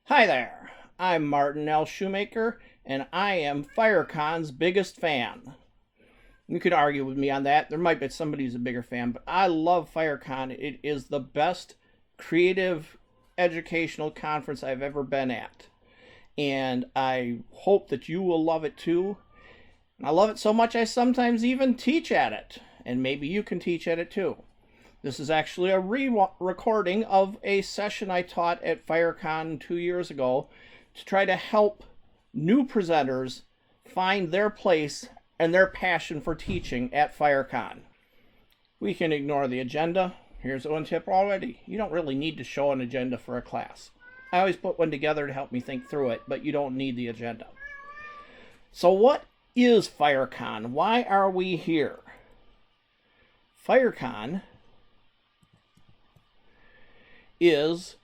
Hi there, I'm Martin L. Shoemaker, and I am Fyrecon's biggest fan. You could argue with me on that. There might be somebody who's a bigger fan, but I love Fyrecon. It is the best creative educational conference I've ever been at. And I hope that you will love it too. And I love it so much I sometimes even teach at it. And maybe you can teach at it too. This is actually a re-recording of a session I taught at Fyrecon 2 years ago to try to help new presenters find their place and their passion for teaching at Fyrecon. We can ignore the agenda. Here's one tip already. You don't really need to show an agenda for a class. I always put one together to help me think through it, but you don't need the agenda. So what is Fyrecon? Why are we here? Fyrecon is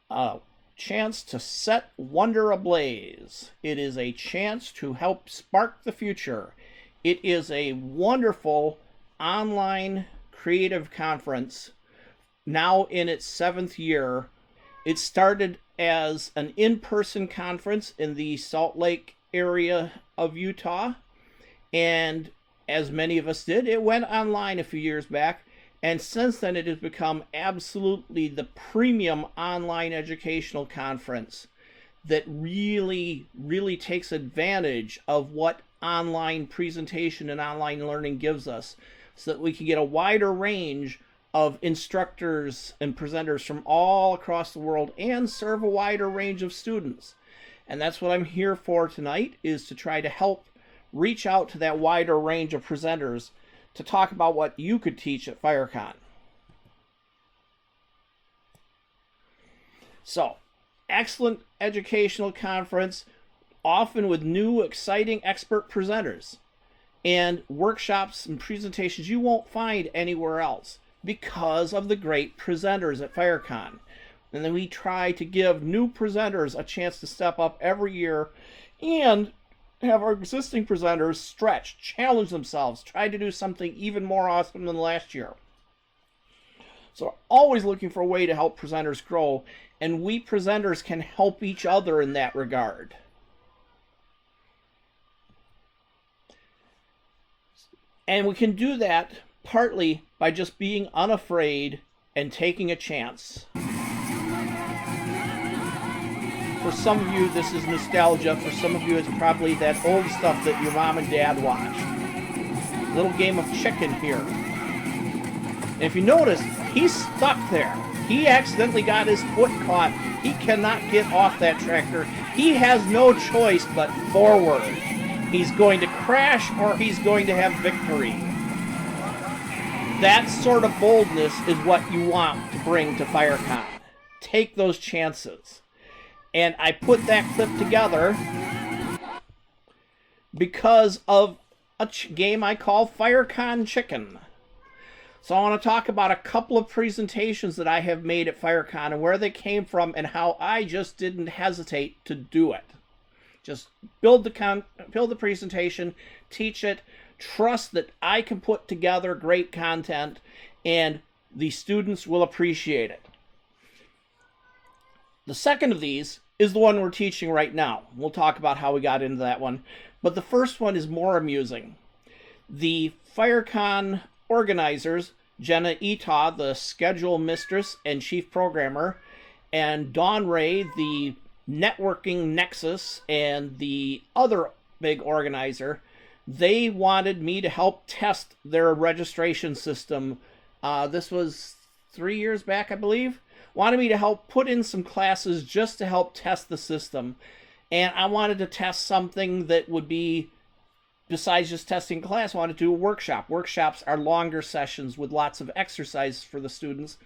a chance to set wonder ablaze. It is a chance to help spark the future. It is a wonderful online creative conference now in its 7th year. It started as an in-person conference in the Salt Lake area of Utah, and as many of us did, it went online a few years back. And since then, it has become absolutely the premium online educational conference that really, really takes advantage of what online presentation and online learning gives us, so that we can get a wider range of instructors and presenters from all across the world and serve a wider range of students. And that's what I'm here for tonight, is to try to help reach out to that wider range of presenters to talk about what you could teach at Fyrecon. So, excellent educational conference, often with new, exciting expert presenters, and workshops and presentations you won't find anywhere else because of the great presenters at Fyrecon. And then we try to give new presenters a chance to step up every year and have our existing presenters stretch, challenge themselves, try to do something even more awesome than last year. So always looking for a way to help presenters grow, and we presenters can help each other in that regard. And we can do that partly by just being unafraid and taking a chance. For some of you, this is nostalgia. For some of you, it's probably that old stuff that your mom and dad watched. Little game of chicken here. And if you notice, he's stuck there. He accidentally got his foot caught. He cannot get off that tractor. He has no choice but forward. He's going to crash or he's going to have victory. That sort of boldness is what you want to bring to Fyrecon. Take those chances. And I put that clip together because of a game I call Fyrecon Chicken. So I want to talk about a couple of presentations that I have made at Fyrecon and where they came from and how I just didn't hesitate to do it. Just build the presentation, teach it, trust that I can put together great content and the students will appreciate it. The second of these is the one we're teaching right now. We'll talk about how we got into that one. But the first one is more amusing. The Fyrecon organizers, Jenna the schedule mistress and chief programmer, and DawnRay, the networking nexus and the other big organizer, they wanted me to help test their registration system. This was 3 years back, I believe. Wanted me to help put in some classes just to help test the system. And I wanted to test something that would be, besides just testing class, I wanted to do a workshop. Workshops are longer sessions with lots of exercises for the students.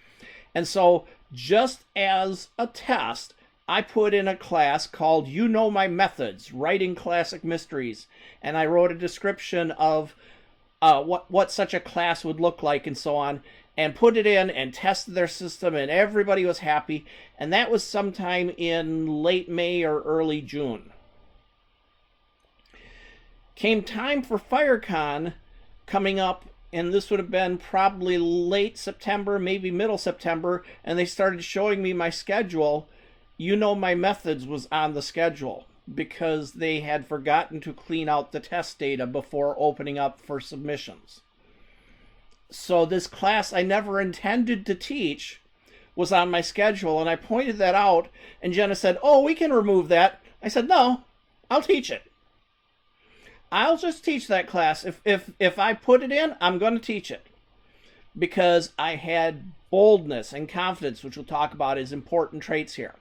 And so just as a test, I put in a class called You Know My Methods, Writing Classic Mysteries. And I wrote a description of what such a class would look like and so on, and put it in and tested their system, and everybody was happy. And that was sometime in late May or early June. Came time for Fyrecon coming up, and this would have been probably late September, maybe middle September, and they started showing me my schedule. my methods was on the schedule because they had forgotten to clean out the test data before opening up for submissions. So this class I never intended to teach was on my schedule, and I pointed that out, and Jenna said, "Oh, we can remove that." I said, "No, I'll teach it. I'll just teach that class. If I put it in, I'm going to teach it." Because I had boldness and confidence, which we'll talk about as important traits here.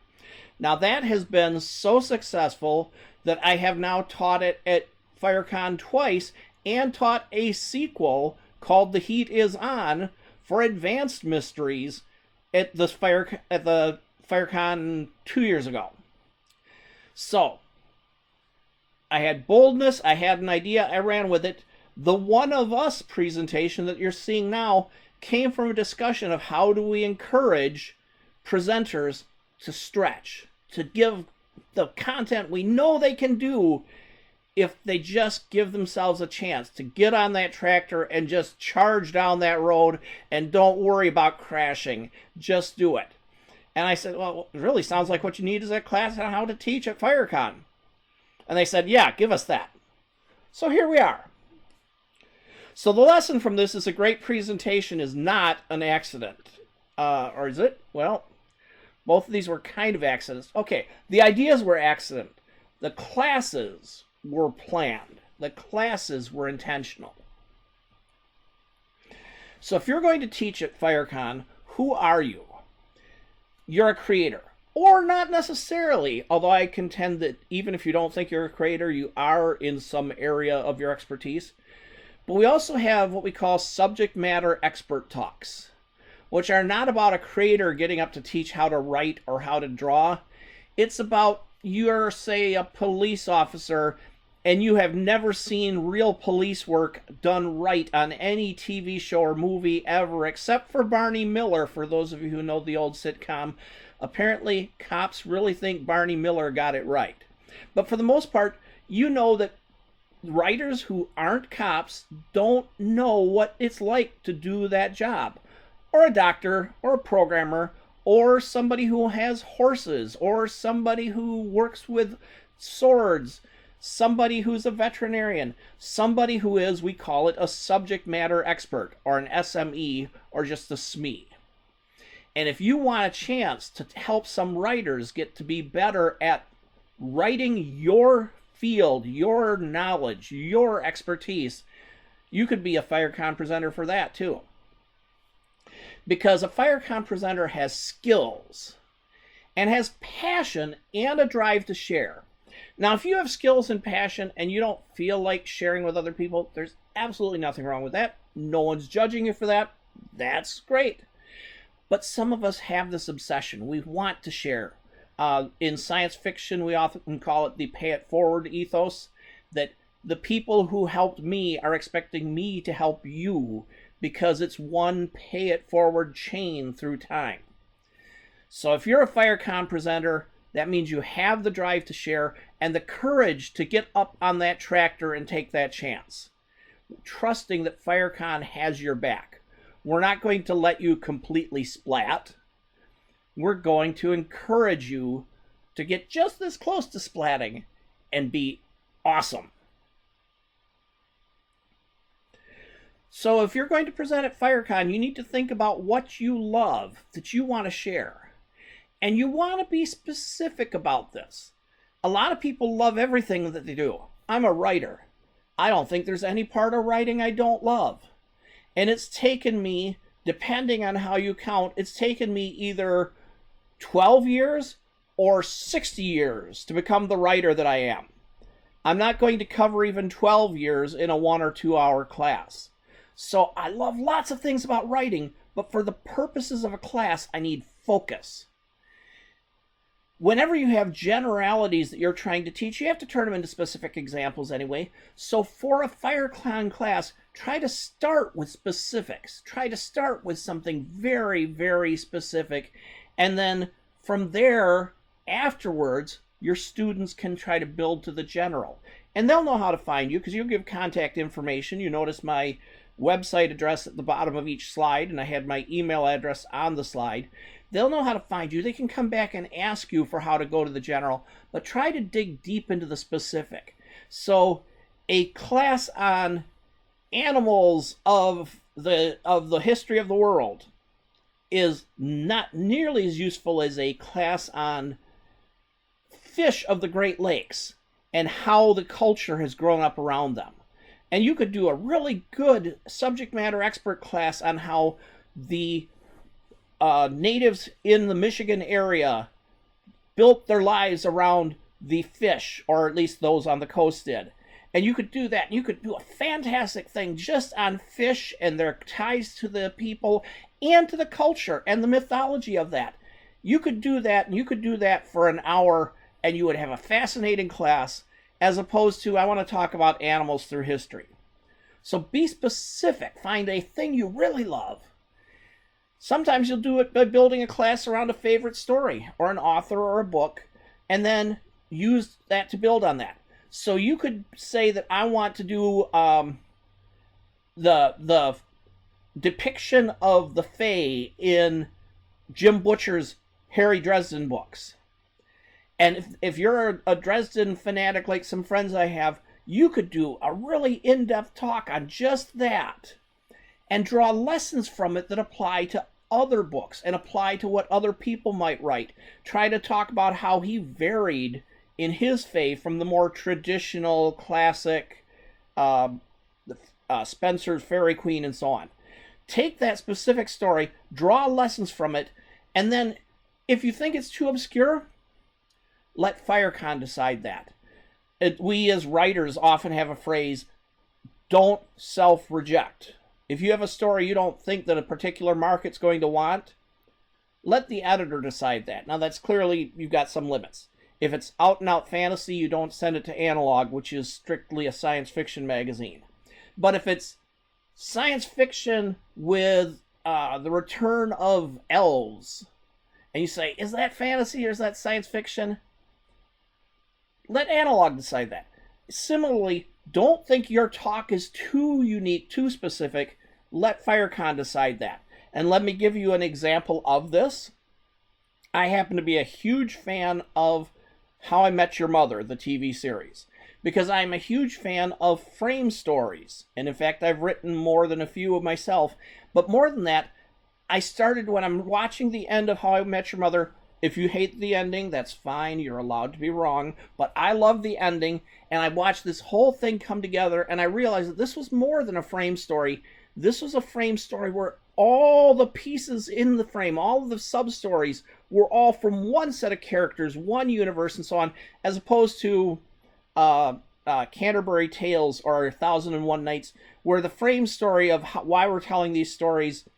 Now that has been so successful that I have now taught it at Fyrecon twice and taught a sequel called The Heat Is On for advanced mysteries at the Fyrecon 2 years ago. So I had boldness, I had an idea, I ran with it. The One of Us presentation that you're seeing now came from a discussion of how do we encourage presenters to stretch, to give the content we know they can do if they just give themselves a chance to get on that tractor and just charge down that road and don't worry about crashing. Just do it. And I said, well, it really sounds like what you need is a class on how to teach at Fyrecon. And they said, yeah, give us that. So here we are. So the lesson from this is a great presentation is not an accident. Or is it? Well, both of these were kind of accidents. Okay, the ideas were accident. The classes were planned. The classes were intentional. So if you're going to teach at Fyrecon, who are you? You're a creator. Or not necessarily, although I contend that even if you don't think you're a creator, you are in some area of your expertise. But we also have what we call subject matter expert talks, which are not about a creator getting up to teach how to write or how to draw. It's about you're, say, a police officer and you have never seen real police work done right on any TV show or movie ever, except for Barney Miller, for those of you who know the old sitcom. Apparently, cops really think Barney Miller got it right. But for the most part, you know that writers who aren't cops don't know what it's like to do that job. Or a doctor, or a programmer, or somebody who has horses, or somebody who works with swords, somebody who's a veterinarian, somebody who is, we call it a subject matter expert, or an SME, or just a SME. And if you want a chance to help some writers get to be better at writing your field, your knowledge, your expertise, you could be a Fyrecon presenter for that too. Because a Fyrecon presenter has skills and has passion and a drive to share. Now, if you have skills and passion and you don't feel like sharing with other people, there's absolutely nothing wrong with that. No one's judging you for that. That's great. But some of us have this obsession. We want to share. In science fiction, we often call it the pay it forward ethos, that the people who helped me are expecting me to help you because it's one pay it forward chain through time. So if you're a Fyrecon presenter, that means you have the drive to share and the courage to get up on that tractor and take that chance, trusting that Fyrecon has your back. We're not going to let you completely splat. We're going to encourage you to get just this close to splatting and be awesome. So if you're going to present at Fyrecon, you need to think about what you love that you want to share. And you want to be specific about this. A lot of people love everything that they do. I'm a writer. I don't think there's any part of writing I don't love. And it's taken me, depending on how you count, it's taken me either 12 years or 60 years to become the writer that I am. I'm not going to cover even 12 years in a 1 or 2 hour class. So I love lots of things about writing, but for the purposes of a class, I need focus. Whenever you have generalities that you're trying to teach, you have to turn them into specific examples anyway. So for a Fyrecon class, try to start with specifics. Try to start with something very, very specific. And then from there, afterwards, your students can try to build to the general. And they'll know how to find you because you'll give contact information. You notice my website address at the bottom of each slide, and I had my email address on the slide. They'll know how to find you. They can come back and ask you for how to go to the general, but try to dig deep into the specific. So a class on animals of the history of the world is not nearly as useful as a class on fish of the Great Lakes and how the culture has grown up around them. And you could do a really good subject matter expert class on how the natives in the Michigan area built their lives around the fish, or at least those on the coast did. And you could do that. You could do a fantastic thing just on fish and their ties to the people and to the culture and the mythology of that. You could do that, and you could do that for an hour, and you would have a fascinating class, as opposed to, I want to talk about animals through history. So be specific. Find a thing you really love. Sometimes you'll do it by building a class around a favorite story or an author or a book, and then use that to build on that. So you could say that I want to do the depiction of the Fae in Jim Butcher's Harry Dresden books. And if you're a Dresden fanatic like some friends I have, you could do a really in-depth talk on just that and draw lessons from it that apply to other books and apply to what other people might write. Try to talk about how he varied in his Fae from the more traditional, classic Spencer's Fairy Queen and so on. Take that specific story, draw lessons from it, and then if you think it's too obscure, let Fyrecon decide that. We as writers often have a phrase, don't self-reject. If you have a story you don't think that a particular market's going to want, let the editor decide that. Now that's clearly, you've got some limits. If it's out-and-out fantasy, you don't send it to Analog, which is strictly a science fiction magazine. But if it's science fiction with the return of elves, and you say, is that fantasy or is that science fiction? Let Analog decide that. Similarly, don't think your talk is too unique, too specific. Let Fyrecon decide that. And let me give you an example of this. I happen to be a huge fan of How I Met Your Mother, the TV series, because I'm a huge fan of frame stories. And in fact, I've written more than a few of myself. But more than that, I started when I'm watching the end of How I Met Your Mother. If you hate the ending, that's fine. You're allowed to be wrong. But I love the ending, and I watched this whole thing come together, and I realized that this was more than a frame story. This was a frame story where all the pieces in the frame, all of the sub-stories, were all from one set of characters, one universe, and so on, as opposed to Canterbury Tales or 1001 Nights, where the frame story of why we're telling these stories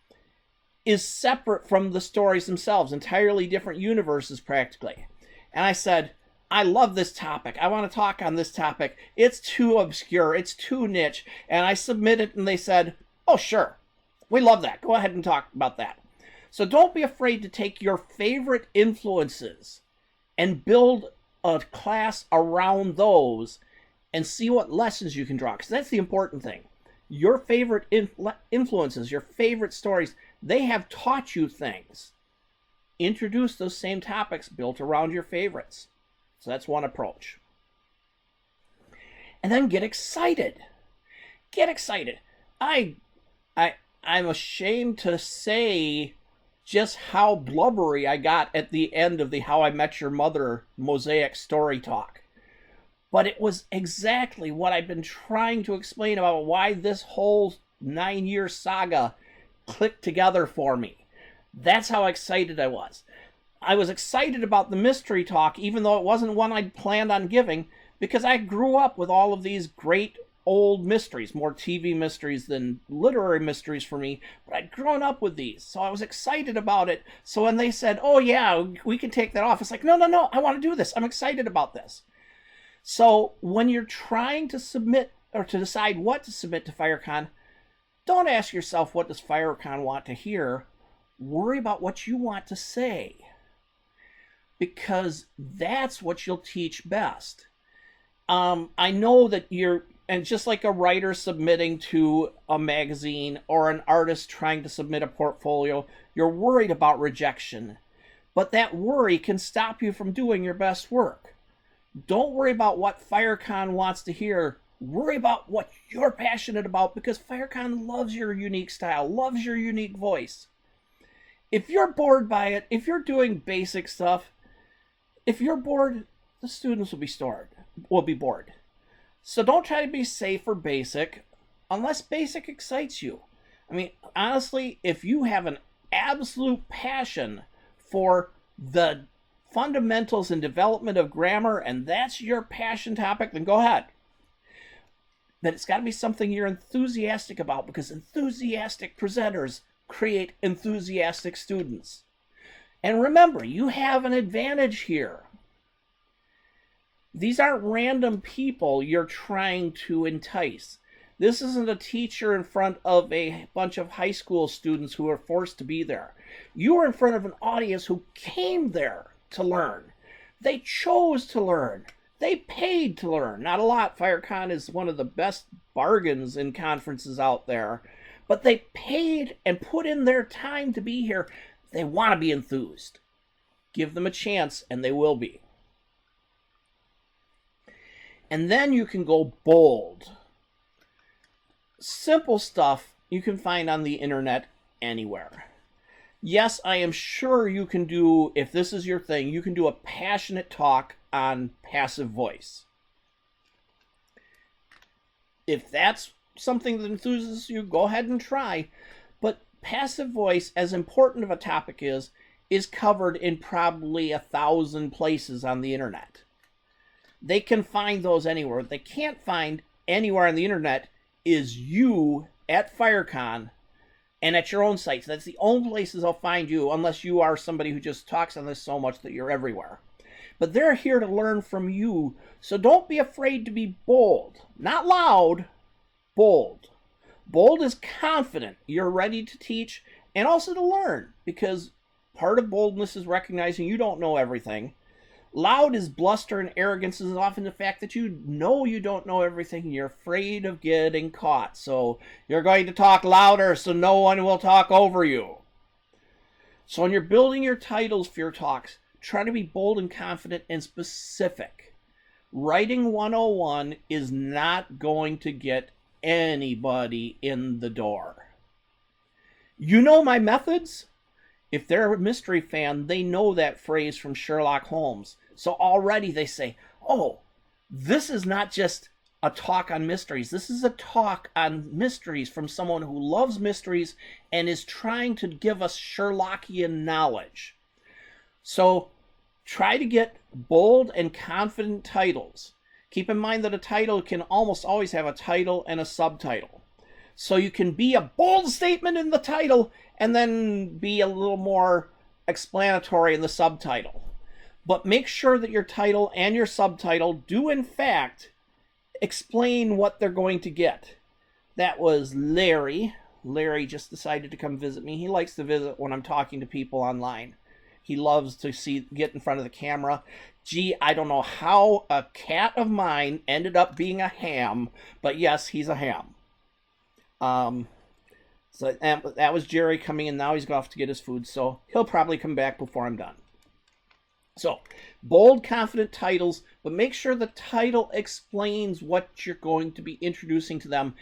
is separate from the stories themselves, entirely different universes practically. And I said, I love this topic. I want to talk on this topic. It's too obscure. It's too niche. And I submitted, and they said, oh, sure. We love that. Go ahead and talk about that. So don't be afraid to take your favorite influences and build a class around those and see what lessons you can draw. Because that's the important thing. Your favorite influences, your favorite stories, they have taught you things. Introduce those same topics built around your favorites. So that's one approach. And then get excited. Get excited. I'm ashamed to say just how blubbery I got at the end of the How I Met Your Mother Mosaic story talk. But it was exactly what I've been trying to explain about why this whole 9-year saga clicked together for me. That's how excited I was. I was excited about the mystery talk, even though it wasn't one I'd planned on giving, because I grew up with all of these great old mysteries, more TV mysteries than literary mysteries for me, but I'd grown up with these, so I was excited about it. So when they said, oh yeah, we can take that off, it's like, no, I want to do this. I'm excited about this. So when you're trying to submit or to decide what to submit to Fyrecon, don't ask yourself, what does Fyrecon want to hear? Worry about what you want to say, because that's what you'll teach best. I know that And just like a writer submitting to a magazine or an artist trying to submit a portfolio, you're worried about rejection. But that worry can stop you from doing your best work. Don't worry about what Fyrecon wants to hear. Worry about what you're passionate about, because Fyrecon loves your unique style, loves your unique voice. If you're bored by it, if you're doing basic stuff, if you're bored, the students will be bored. So don't try to be safe or basic unless basic excites you. I mean, honestly, if you have an absolute passion for the fundamentals and development of grammar and that's your passion topic, then go ahead. But it's got to be something you're enthusiastic about, because enthusiastic presenters create enthusiastic students. And remember, you have an advantage here. These aren't random people you're trying to entice. This isn't a teacher in front of a bunch of high school students who are forced to be there. You are in front of an audience who came there to learn. They chose to learn. They paid to learn. Not a lot. Fyrecon is one of the best bargains in conferences out there. But they paid and put in their time to be here. They want to be enthused. Give them a chance and they will be. And then you can go bold. Simple stuff you can find on the internet anywhere. Yes, I am sure you can do, if this is your thing, you can do a passionate talk on passive voice. If that's something that enthuses you, go ahead and try. But passive voice, as important of a topic is covered in probably 1,000 places on the internet. They can find those anywhere. What they can't find anywhere on the internet is you at Fyrecon and at your own sites. That's the only places I'll find you, unless you are somebody who just talks on this so much that you're everywhere. But they're here to learn from you, so don't be afraid to be bold. Not loud, bold. Bold is confident. You're ready to teach and also to learn, because part of boldness is recognizing you don't know everything. Loud is bluster, and arrogance is often the fact that you know you don't know everything and you're afraid of getting caught. So you're going to talk louder so no one will talk over you. So when you're building your titles for your talks, try to be bold and confident and specific. Writing 101 is not going to get anybody in the door. You know my methods? If they're a mystery fan, they know that phrase from Sherlock Holmes. So already they say, oh, this is not just a talk on mysteries. This is a talk on mysteries from someone who loves mysteries and is trying to give us Sherlockian knowledge. So try to get bold and confident titles. Keep in mind that a title can almost always have a title and a subtitle. So you can be a bold statement in the title and then be a little more explanatory in the subtitle. But make sure that your title and your subtitle do in fact explain what they're going to get. That was Larry. Larry just decided to come visit me. He likes to visit when I'm talking to people online. He loves to get in front of the camera. Gee, I don't know how a cat of mine ended up being a ham, but yes, he's a ham. So that was Jerry coming in. Now he's off to get his food, so he'll probably come back before I'm done. So, bold, confident titles, but make sure the title explains what you're going to be introducing to them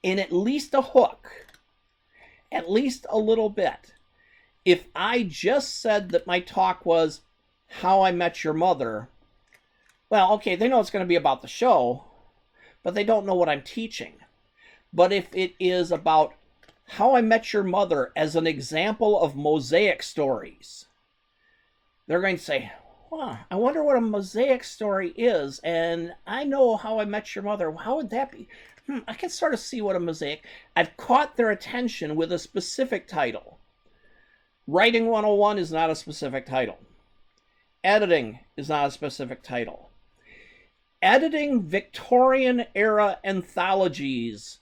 in at least a hook, at least a little bit. If I just said that my talk was How I Met Your Mother, well, okay, they know it's going to be about the show, but they don't know what I'm teaching. But if it is about How I Met Your Mother as an example of mosaic stories, they're going to say, wow, I wonder what a mosaic story is, and I know How I Met Your Mother. How would that be? I can sort of see what a mosaic... I've caught their attention with a specific title. Writing 101 is not a specific title. Editing is not a specific title. Editing Victorian-era anthologies,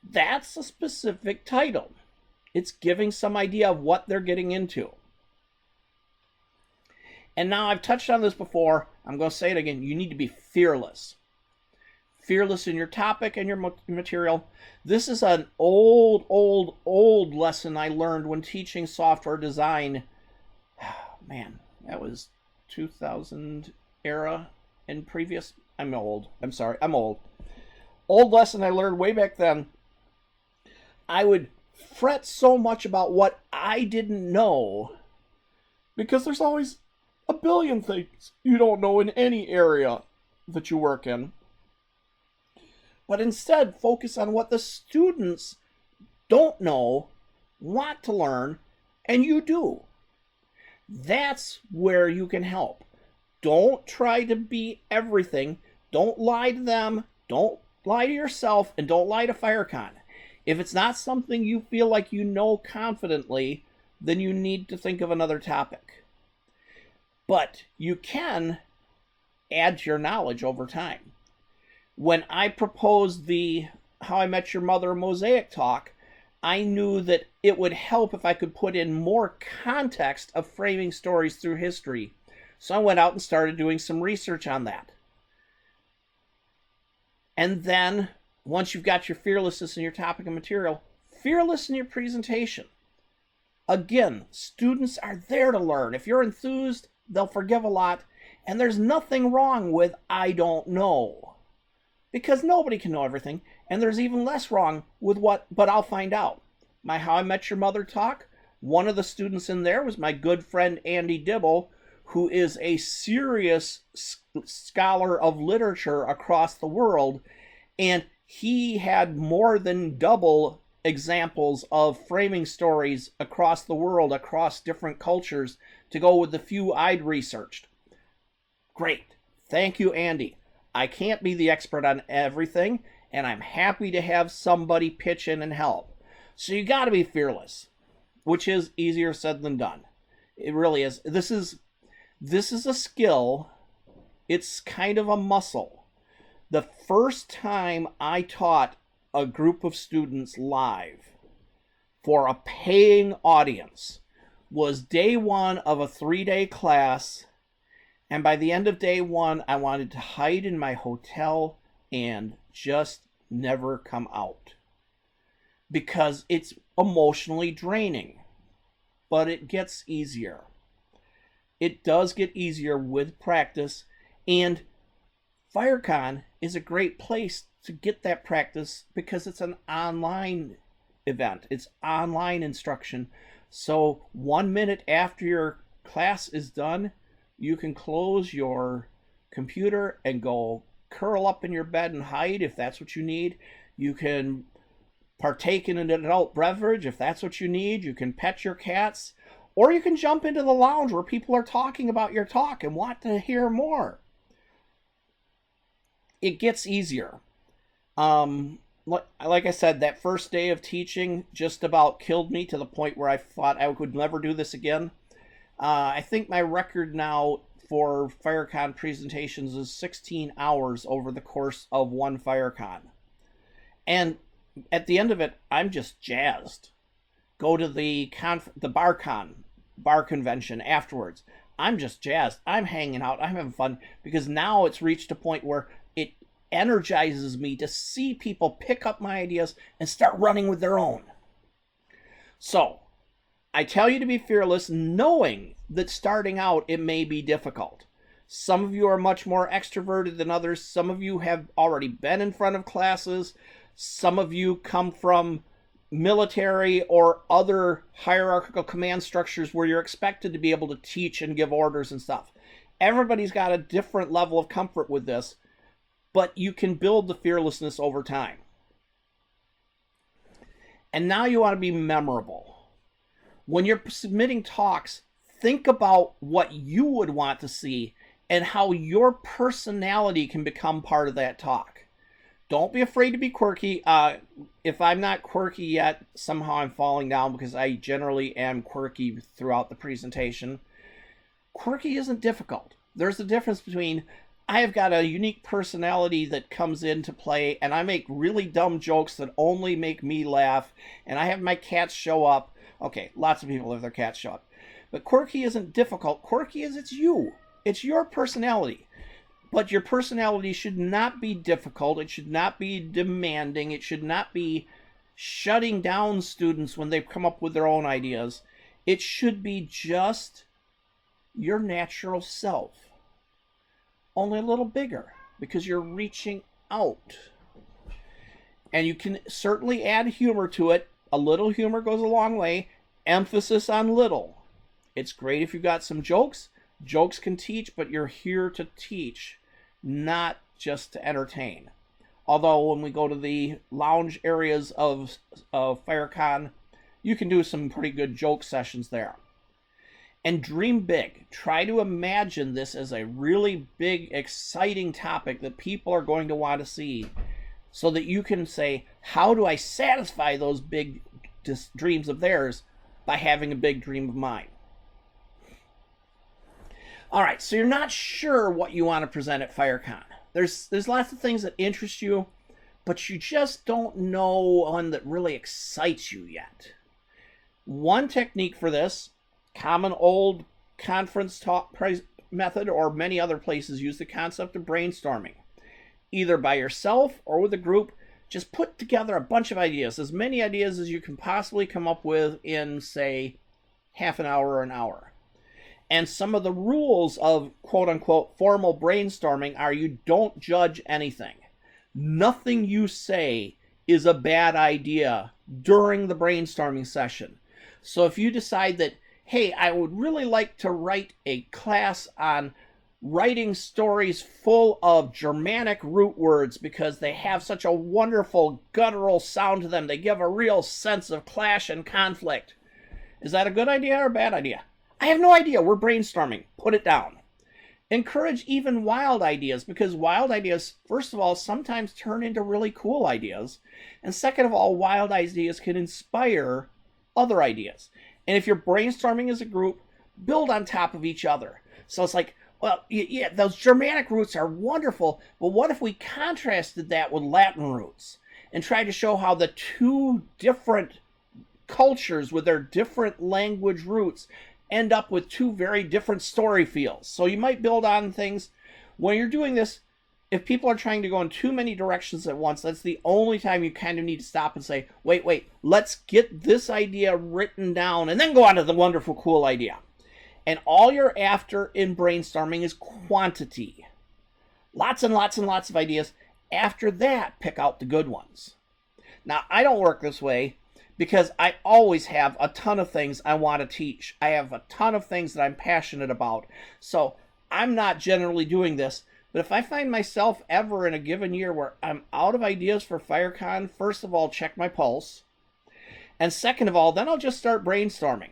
that's a specific title. It's giving some idea of what they're getting into. And now I've touched on this before. I'm going to say it again. You need to be fearless. fearless in your topic and your material. This is an old lesson I learned when teaching software design. Man, that was 2000 era and previous. I'm old. I'm sorry. I'm old. Old lesson I learned way back then. I would fret so much about what I didn't know because there's always a billion things you don't know in any area that you work in. But instead, focus on what the students don't know, want to learn, and you do. That's where you can help. Don't try to be everything. Don't lie to them. Don't lie to yourself, and don't lie to Fyrecon. If it's not something you feel like you know confidently, then you need to think of another topic. But you can add to your knowledge over time. When I proposed the How I Met Your Mother Mosaic talk, I knew that it would help if I could put in more context of framing stories through history. So I went out and started doing some research on that. And then, once you've got your fearlessness in your topic and material, fearless in your presentation. Again, students are there to learn. If you're enthused, they'll forgive a lot. And there's nothing wrong with I don't know. Because nobody can know everything. And there's even less wrong with but I'll find out. My How I Met Your Mother talk, one of the students in there was my good friend Andy Dibble, who is a serious scholar of literature across the world. And he had more than double examples of framing stories across the world, across different cultures, to go with the few I'd researched. Great. Thank you, Andy. I can't be the expert on everything, and I'm happy to have somebody pitch in and help. So you got to be fearless, which is easier said than done. It really is. This is a skill. It's kind of a muscle. The first time I taught a group of students live for a paying audience was day one of a 3-day class. And by the end of day one, I wanted to hide in my hotel and just never come out. Because it's emotionally draining. But it gets easier. It does get easier with practice. And Fyrecon is a great place to get that practice because it's an online event. It's online instruction. So 1 minute after your class is done, you can close your computer and go curl up in your bed and hide if that's what you need. You can partake in an adult beverage if that's what you need. You can pet your cats. Or you can jump into the lounge where people are talking about your talk and want to hear more. It gets easier. Like I said, that first day of teaching just about killed me to the point where I thought I would never do this again. I think my record now for Fyrecon presentations is 16 hours over the course of one Fyrecon. And at the end of it, I'm just jazzed. Go to the bar convention afterwards. I'm just jazzed. I'm hanging out. I'm having fun because now it's reached a point where it energizes me to see people pick up my ideas and start running with their own. So, I tell you to be fearless, knowing that starting out it may be difficult. Some of you are much more extroverted than others. Some of you have already been in front of classes. Some of you come from military or other hierarchical command structures where you're expected to be able to teach and give orders and stuff. Everybody's got a different level of comfort with this, but you can build the fearlessness over time. And now you want to be memorable. When you're submitting talks, think about what you would want to see and how your personality can become part of that talk. Don't be afraid to be quirky. If I'm not quirky yet, somehow I'm falling down because I generally am quirky throughout the presentation. Quirky isn't difficult. There's a difference between I have got a unique personality that comes into play and I make really dumb jokes that only make me laugh and I have my cats show up. Okay, lots of people have their cats show up. But quirky isn't difficult. Quirky is it's you. It's your personality. But your personality should not be difficult. It should not be demanding. It should not be shutting down students when they come up with their own ideas. It should be just your natural self, only a little bigger, because you're reaching out. And you can certainly add humor to it. A little humor goes a long way. Emphasis on little. It's great if you've got some jokes. Jokes can teach, but you're here to teach, not just to entertain. Although when we go to the lounge areas of Fyrecon, you can do some pretty good joke sessions there. And dream big. Try to imagine this as a really big, exciting topic that people are going to want to see, so that you can say, how do I satisfy those big dreams of theirs by having a big dream of mine? All right, so you're not sure what you want to present at Fyrecon. There's lots of things that interest you, but you just don't know one that really excites you yet. One technique for this, common old conference talk method, or many other places use the concept of brainstorming. Either by yourself or with a group, just put together a bunch of ideas, as many ideas as you can possibly come up with in, say, half an hour or an hour. And some of the rules of quote-unquote formal brainstorming are you don't judge anything. Nothing you say is a bad idea during the brainstorming session. So if you decide that, hey, I would really like to write a class on writing stories full of Germanic root words because they have such a wonderful guttural sound to them. They give a real sense of clash and conflict. Is that a good idea or a bad idea? I have no idea. We're brainstorming. Put it down. Encourage even wild ideas, because wild ideas, first of all, sometimes turn into really cool ideas. And second of all, wild ideas can inspire other ideas. And if you're brainstorming as a group, build on top of each other. So it's like, well, yeah, those Germanic roots are wonderful, but what if we contrasted that with Latin roots and tried to show how the two different cultures with their different language roots end up with two very different story feels? So you might build on things. When you're doing this, if people are trying to go in too many directions at once, that's the only time you kind of need to stop and say, wait, let's get this idea written down and then go on to the wonderful, cool idea. And all you're after in brainstorming is quantity. Lots and lots and lots of ideas. After that, pick out the good ones. Now, I don't work this way because I always have a ton of things I want to teach. I have a ton of things that I'm passionate about. So I'm not generally doing this. But if I find myself ever in a given year where I'm out of ideas for Fyrecon, first of all, check my pulse. And second of all, then I'll just start brainstorming.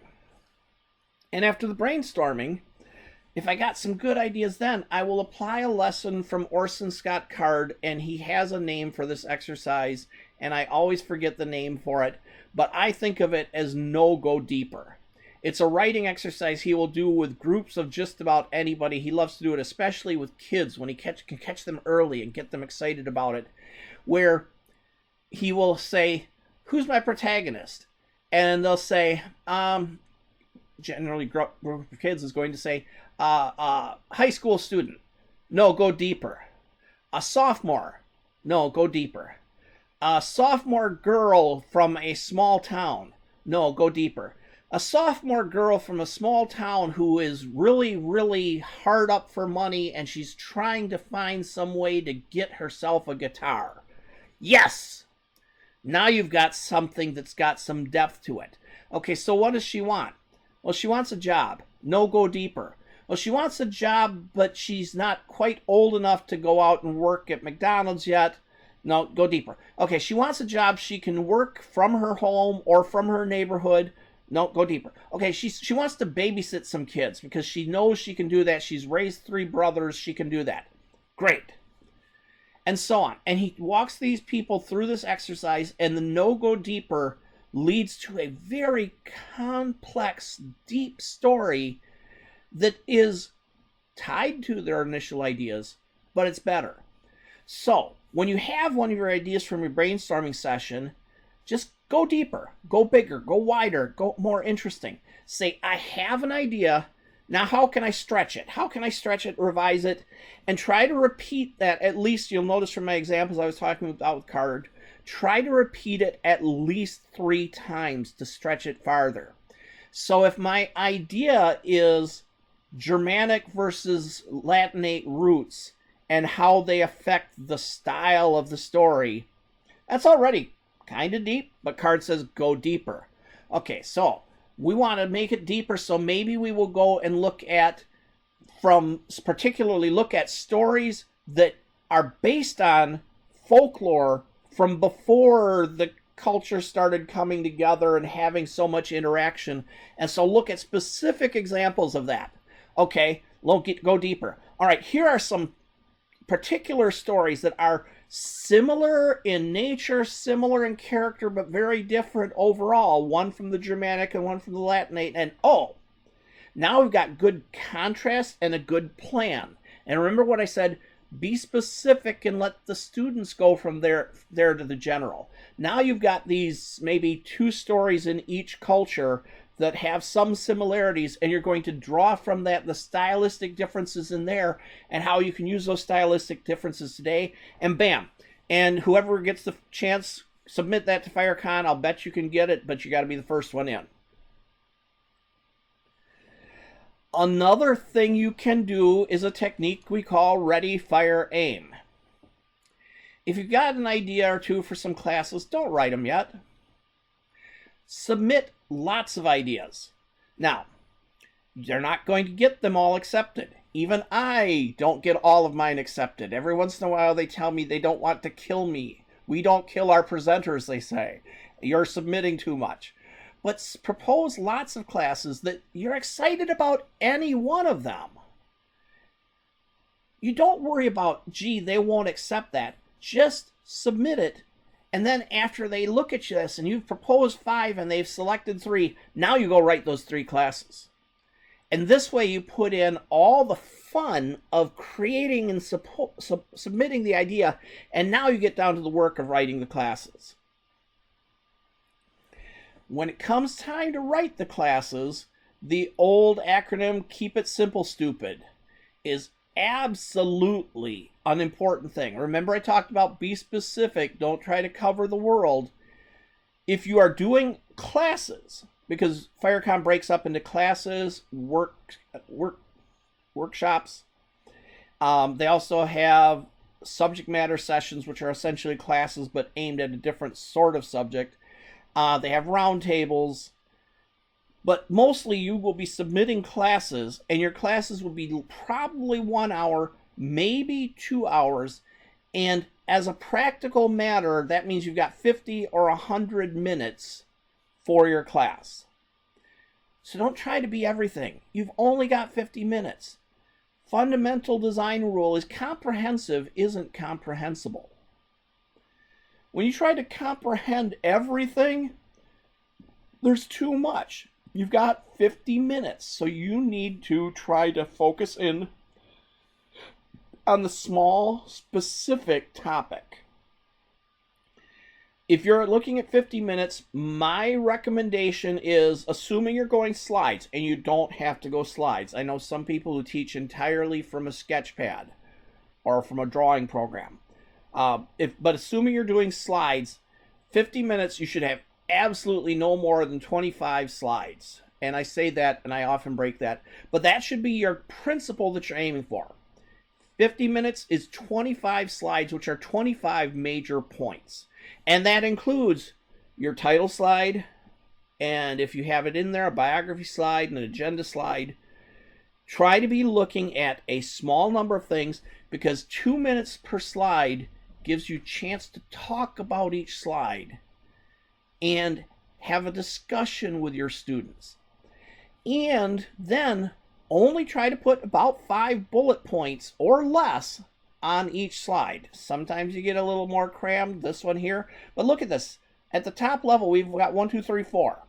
And after the brainstorming, if I got some good ideas then, I will apply a lesson from Orson Scott Card, and he has a name for this exercise, and I always forget the name for it, but I think of it as no go deeper. It's a writing exercise he will do with groups of just about anybody. He loves to do it especially with kids when he can catch them early and get them excited about it, where he will say, who's my protagonist? And they'll say, generally group of kids is going to say, high school student. No, go deeper. A sophomore. No, go deeper. A sophomore girl from a small town. No, go deeper. A sophomore girl from a small town who is really, really hard up for money and she's trying to find some way to get herself a guitar. Yes! Now you've got something that's got some depth to it. Okay, so what does she want? Well, she wants a job. No, go deeper. Well, she wants a job, but she's not quite old enough to go out and work at McDonald's yet. No, go deeper. Okay, she wants a job she can work from her home or from her neighborhood. No, go deeper. Okay, she wants to babysit some kids because she knows she can do that. She's raised 3 brothers. She can do that. Great. And so on. And he walks these people through this exercise, and the no go deeper leads to a very complex, deep story that is tied to their initial ideas, but it's better. So, when you have one of your ideas from your brainstorming session, just go deeper, go bigger, go wider, go more interesting. Say, I have an idea Now, how can I stretch it? How can I stretch it, revise it, and try to repeat that? At least you'll notice from my examples I was talking about with card, try to repeat it at least 3 times to stretch it farther. So if my idea is Germanic versus Latinate roots and how they affect the style of the story, that's already kind of deep, but card says go deeper. Okay, so we want to make it deeper, so maybe we will go and particularly look at stories that are based on folklore from before the culture started coming together and having so much interaction. And so look at specific examples of that. Okay, go deeper. All right, here are some particular stories that are similar in nature, similar in character, but very different overall. One from the Germanic and one from the Latinate. And now we've got good contrast and a good plan. And remember what I said, be specific and let the students go from there to the general. Now you've got these maybe 2 stories in each culture that have some similarities, and you're going to draw from that the stylistic differences in there and how you can use those stylistic differences today, and bam. And whoever gets the chance, submit that to Fyrecon. I'll bet you can get it, but you got to be the first one in. Another thing you can do is a technique we call ready, fire, aim. If you've got an idea or 2 for some classes, don't write them yet. Submit lots of ideas. Now, you're not going to get them all accepted. Even I don't get all of mine accepted. Every once in a while they tell me they don't want to kill me. We don't kill our presenters, they say. You're submitting too much. But propose lots of classes that you're excited about any one of them. You don't worry about, gee, they won't accept that. Just submit it. And then after they look at this and you've proposed 5 and they've selected 3, now you go write those 3 classes. And this way you put in all the fun of creating and submitting the idea, and now you get down to the work of writing the classes. When it comes time to write the classes, the old acronym Keep It Simple Stupid is absolutely an important thing. Remember I talked about be specific, don't try to cover the world. If you are doing classes, because Fyrecon breaks up into classes, workshops, they also have subject matter sessions, which are essentially classes but aimed at a different sort of subject. They have roundtables. But mostly you will be submitting classes, and your classes will be probably 1 hour, maybe 2 hours. And as a practical matter, that means you've got 50 or 100 minutes for your class. So don't try to be everything. You've only got 50 minutes. Fundamental design rule is comprehensive isn't comprehensible. When you try to comprehend everything, there's too much. You've got 50 minutes, so you need to try to focus in on the small, specific topic. If you're looking at 50 minutes, my recommendation is, assuming you're going slides, and you don't have to go slides. I know some people who teach entirely from a sketch pad or from a drawing program. But assuming you're doing slides, 50 minutes, you should have absolutely no more than 25 slides. And I say that, and I often break that. But that should be your principle that you're aiming for. 50 minutes is 25 slides, which are 25 major points. And that includes your title slide, and if you have it in there, a biography slide and an agenda slide. Try to be looking at a small number of things, because 2 minutes per slide gives you a chance to talk about each slide and have a discussion with your students. And then only try to put about 5 bullet points or less on each slide. Sometimes you get a little more crammed, this one here. But look at this. At the top level, we've got 1, 2, 3, 4.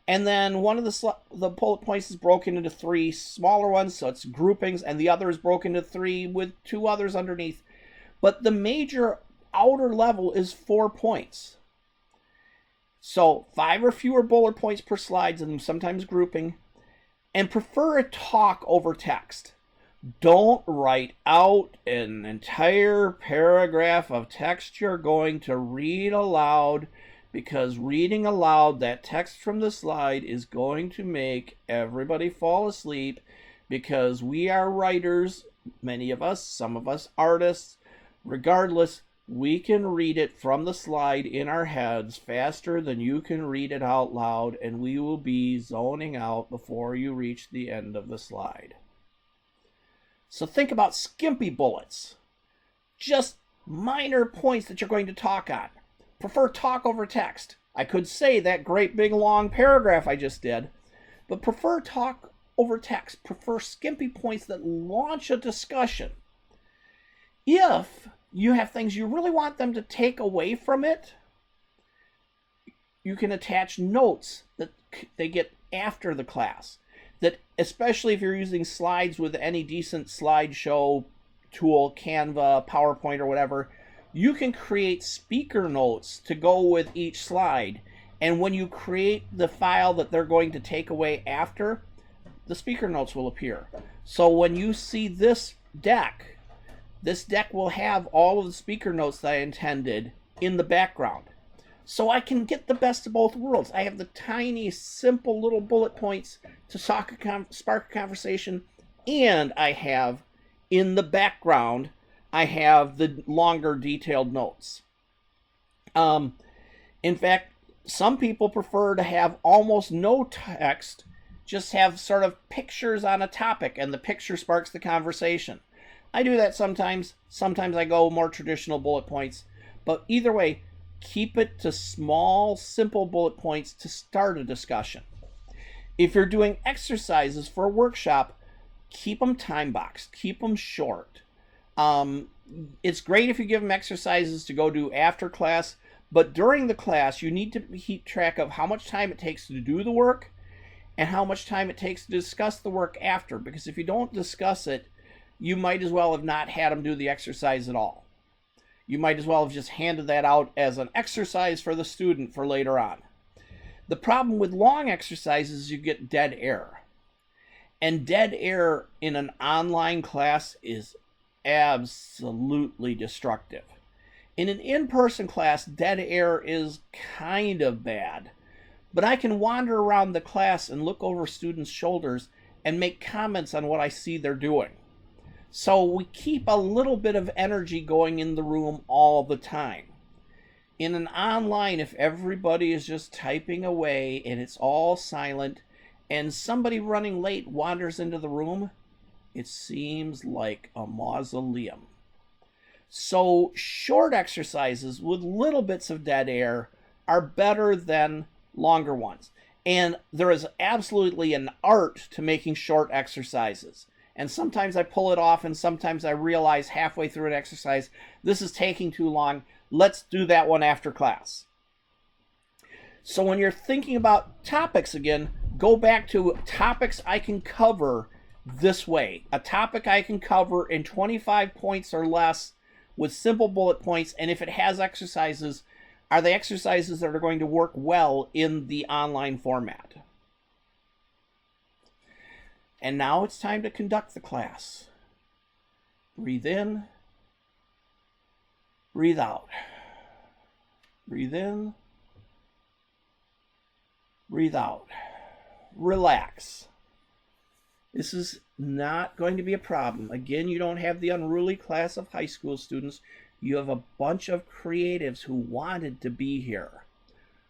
And then one of the bullet points is broken into 3 smaller ones, so it's groupings, and the other is broken into 3 with 2 others underneath. But the major outer level is 4 points. So 5 or fewer bullet points per slide, and sometimes grouping. And prefer a talk over text. Don't write out an entire paragraph of text you're going to read aloud, because reading aloud that text from the slide is going to make everybody fall asleep, because we are writers, many of us, some of us artists. Regardless, we can read it from the slide in our heads faster than you can read it out loud, and we will be zoning out before you reach the end of the slide. So think about skimpy bullets. Just minor points that you're going to talk on. Prefer talk over text. I could say that great big long paragraph I just did, but prefer talk over text. Prefer skimpy points that launch a discussion. If you have things you really want them to take away from it, you can attach notes that they get after the class. That, especially if you're using slides with any decent slideshow tool, Canva, PowerPoint, or whatever, you can create speaker notes to go with each slide. And when you create the file that they're going to take away after, the speaker notes will appear. So when you see this deck will have all of the speaker notes that I intended in the background. So I can get the best of both worlds. I have the tiny, simple little bullet points to spark a conversation, and I have, in the background, I have the longer, detailed notes. In fact, some people prefer to have almost no text, just have sort of pictures on a topic, and the picture sparks the conversation. I do that sometimes. Sometimes I go more traditional bullet points. But either way, keep it to small, simple bullet points to start a discussion. If you're doing exercises for a workshop, keep them time-boxed. Keep them short. It's great if you give them exercises to go do after class, but during the class, you need to keep track of how much time it takes to do the work and how much time it takes to discuss the work after. Because if you don't discuss it, you might as well have not had them do the exercise at all. You might as well have just handed that out as an exercise for the student for later on. The problem with long exercises is you get dead air. And dead air in an online class is absolutely destructive. In an in-person class, dead air is kind of bad. But I can wander around the class and look over students' shoulders and make comments on what I see they're doing. So we keep a little bit of energy going in the room all the time. In an online, if everybody is just typing away and it's all silent and somebody running late wanders into the room, it seems like a mausoleum. So short exercises with little bits of dead air are better than longer ones. And there is absolutely an art to making short exercises. And sometimes I pull it off, and sometimes I realize halfway through an exercise, this is taking too long. Let's do that one after class. So when you're thinking about topics again, go back to topics I can cover this way. A topic I can cover in 25 points or less with simple bullet points, and if it has exercises, are the exercises that are going to work well in the online format. And now it's time to conduct the class. Breathe in. Breathe out. Breathe in. Breathe out. Relax. This is not going to be a problem. Again, you don't have the unruly class of high school students. You have a bunch of creatives who wanted to be here.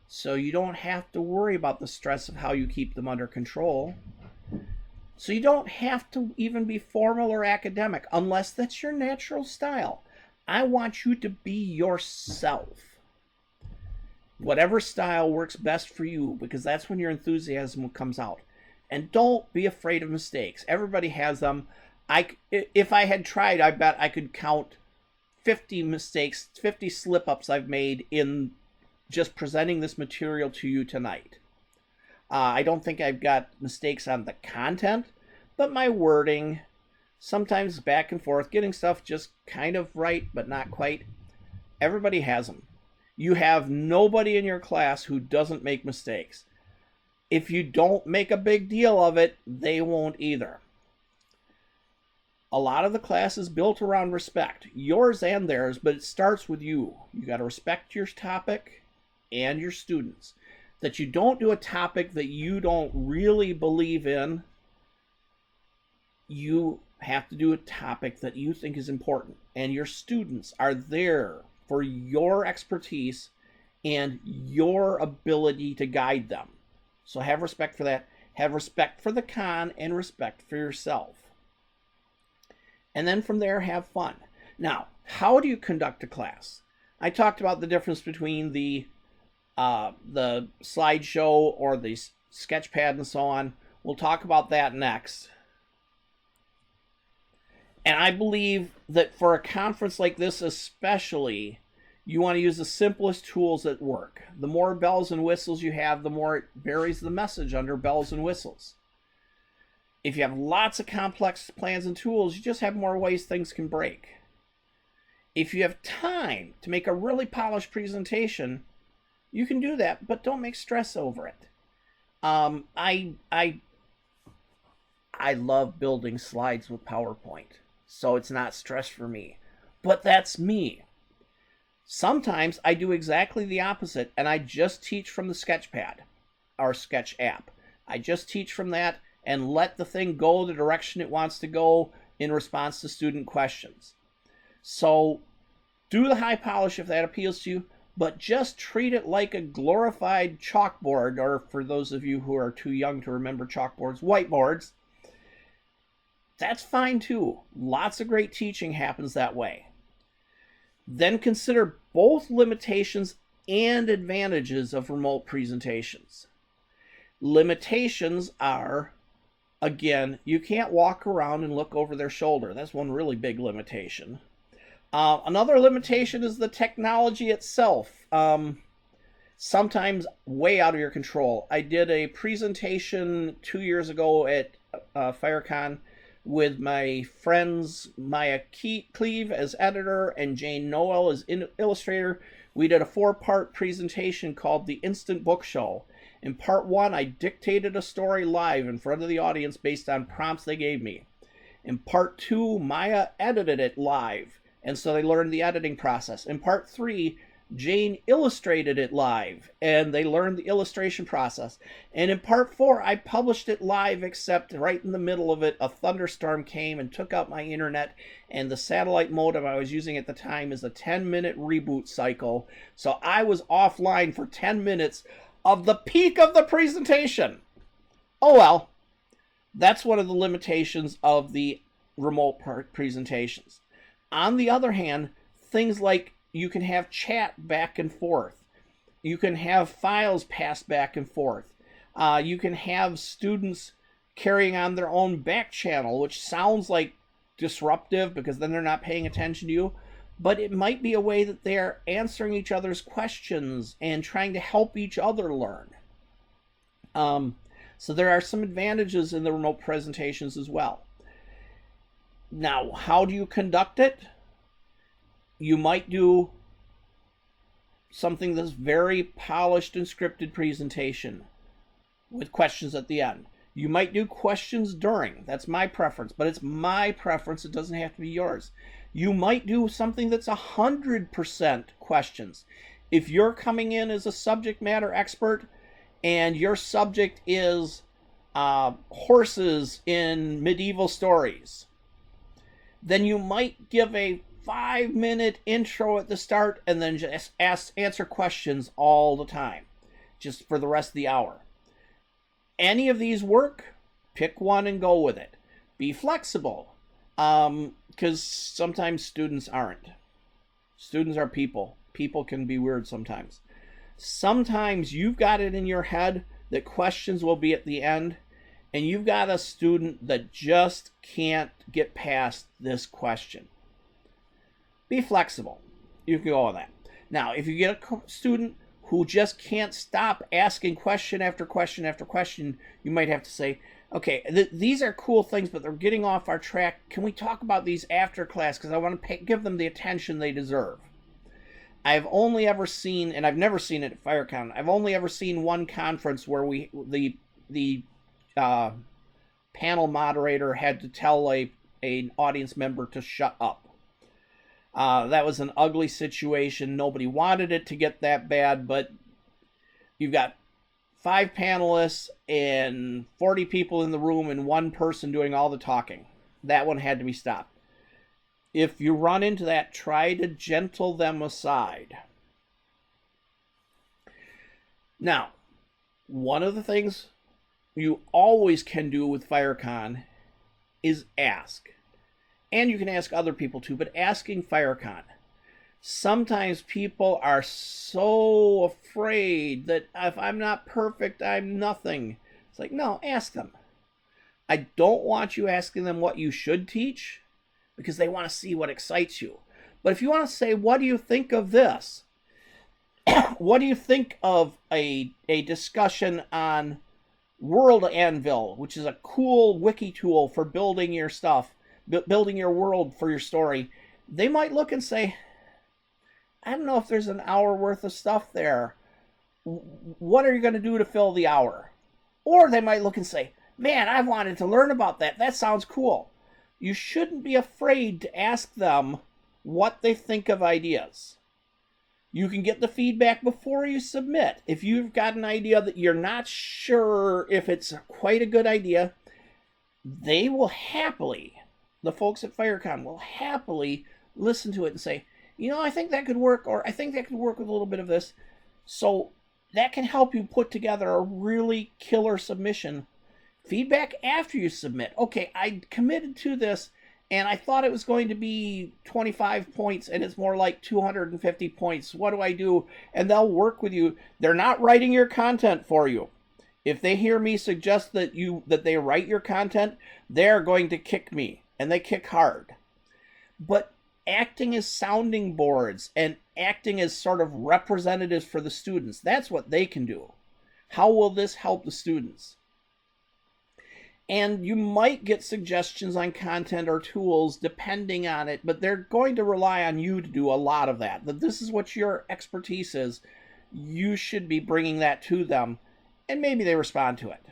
So you don't have to worry about the stress of how you keep them under control. So you don't have to even be formal or academic unless that's your natural style. I want you to be yourself. Whatever style works best for you, because that's when your enthusiasm comes out. And don't be afraid of mistakes. Everybody has them. If I had tried, I bet I could count 50 mistakes, 50 slip-ups I've made in just presenting this material to you tonight. I don't think I've got mistakes on the content, but my wording, sometimes back and forth, getting stuff just kind of right, but not quite. Everybody has them. You have nobody in your class who doesn't make mistakes. If you don't make a big deal of it, they won't either. A lot of the class is built around respect, yours and theirs, but it starts with you. You got to respect your topic and your students. That you don't do a topic that you don't really believe in. You have to do a topic that you think is important, and your students are there for your expertise and your ability to guide them. So have respect for that. Have respect for the con and respect for yourself. And then from there, have fun. Now, how do you conduct a class? I talked about the difference between the slideshow or the sketchpad and so on. We'll talk about that next. And I believe that for a conference like this especially, you want to use the simplest tools that work. The more bells and whistles you have, the more it buries the message under bells and whistles. If you have lots of complex plans and tools, you just have more ways things can break. If you have time to make a really polished presentation, you can do that, but don't make stress over it. I love building slides with PowerPoint, so it's not stress for me. But that's me. Sometimes I do exactly the opposite, and I just teach from the Sketchpad, our Sketch app. I just teach from that and let the thing go the direction it wants to go in response to student questions. So do the high polish if that appeals to you, but just treat it like a glorified chalkboard, or for those of you who are too young to remember chalkboards, whiteboards. That's fine too. Lots of great teaching happens that way. Then consider both limitations and advantages of remote presentations. Limitations are, again, you can't walk around and look over their shoulder. That's one really big limitation. Another limitation is the technology itself. Sometimes way out of your control. I did a presentation 2 years ago at Fyrecon with my friends Maya Cleve as editor and Jane Noel as illustrator. We did a 4-part presentation called The Instant Book Show. In part 1, I dictated a story live in front of the audience based on prompts they gave me. In part 2, Maya edited it live, and so they learned the editing process. In part 3, Jane illustrated it live, and they learned the illustration process. And in part 4, I published it live, except right in the middle of it, a thunderstorm came and took out my internet, and the satellite modem I was using at the time is a 10-minute reboot cycle. So I was offline for 10 minutes of the peak of the presentation. Oh well, that's one of the limitations of the remote presentations. On the other hand, things like you can have chat back and forth. You can have files passed back and forth. You can have students carrying on their own back channel, which sounds like disruptive because then they're not paying attention to you. But it might be a way that they're answering each other's questions and trying to help each other learn. So there are some advantages in the remote presentations as well. Now, how do you conduct it? You might do something that's very polished and scripted presentation with questions at the end. You might do questions during. That's my preference, but it's my preference. It doesn't have to be yours. You might do something that's 100% questions. If you're coming in as a subject matter expert and your subject is horses in medieval stories, then you might give a 5-minute intro at the start and then just answer questions all the time, just for the rest of the hour. Any of these work, pick one and go with it. Be flexible, because sometimes students aren't. Students are people. People can be weird sometimes. Sometimes you've got it in your head that questions will be at the end, and you've got a student that just can't get past this question. Be flexible. You can go with that. Now, if you get a student who just can't stop asking question after question after question, you might have to say, okay, these are cool things, but they're getting off our track. Can we talk about these after class? Because I want to give them the attention they deserve. I've only ever seen, and I've never seen it at Fyrecon, I've only ever seen one conference where the panel moderator had to tell an audience member to shut up. That was an ugly situation. Nobody wanted it to get that bad, but you've got 5 panelists and 40 people in the room and one person doing all the talking. That one had to be stopped. If you run into that, try to gentle them aside. Now, one of the things you always can do with Fyrecon is ask. And you can ask other people too, but asking Fyrecon. Sometimes people are so afraid that if I'm not perfect, I'm nothing. It's like, no, ask them. I don't want you asking them what you should teach, because they want to see what excites you. But if you want to say, what do you think of this? What do you think of a discussion on World Anvil, which is a cool wiki tool for building your stuff, building your world for your story? They might look and say, I don't know if there's an hour worth of stuff there. What are you going to do to fill the hour? Or they might look and say, man, I've wanted to learn about that. That sounds cool. You shouldn't be afraid to ask them what they think of ideas. You can get the feedback before you submit. If you've got an idea that you're not sure if it's quite a good idea, they will happily, the folks at Fyrecon will happily listen to it and say, you know, I think that could work, or I think that could work with a little bit of this. So that can help you put together a really killer submission. Feedback after you submit. Okay, I committed to this, and I thought it was going to be 25 points, and it's more like 250 points. What do I do? And they'll work with you. They're not writing your content for you. If they hear me suggest that they write your content, they're going to kick me, and they kick hard. But acting as sounding boards and acting as sort of representatives for the students, that's what they can do. How will this help the students? And you might get suggestions on content or tools depending on it, but they're going to rely on you to do a lot of that. That this is what your expertise is. You should be bringing that to them, and maybe they respond to it.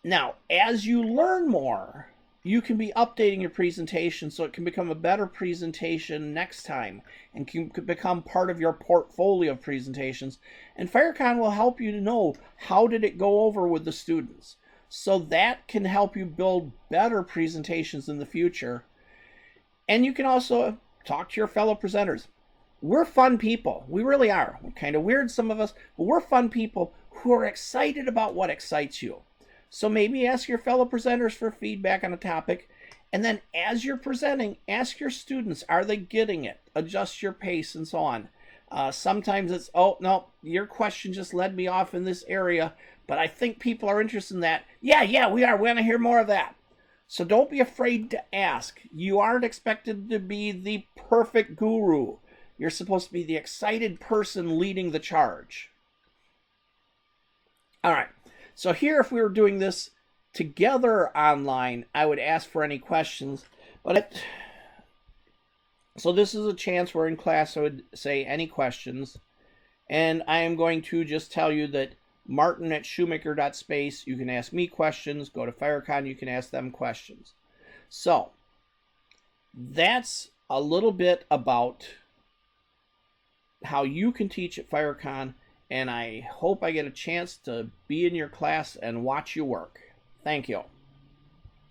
Now, as you learn more, you can be updating your presentation so it can become a better presentation next time and can become part of your portfolio of presentations. And Fyrecon will help you to know how did it go over with the students. So that can help you build better presentations in the future. And you can also talk to your fellow presenters. We're fun people. We really are. We're kind of weird, some of us, but we're fun people who are excited about what excites you. So maybe ask your fellow presenters for feedback on a topic. And then as you're presenting, ask your students, are they getting it? Adjust your pace and so on. Sometimes it's, oh, no, your question just led me off in this area, but I think people are interested in that. Yeah, we are. We want to hear more of that. So don't be afraid to ask. You aren't expected to be the perfect guru. You're supposed to be the excited person leading the charge. All right. So here, if we were doing this together online, I would ask for any questions. So this is a chance where in class I would say any questions. And I am going to just tell you that martin@shoemaker.space, you can ask me questions. Go to Fyrecon, you can ask them questions. So that's a little bit about how you can teach at Fyrecon, and I hope I get a chance to be in your class and watch you work. Thank you.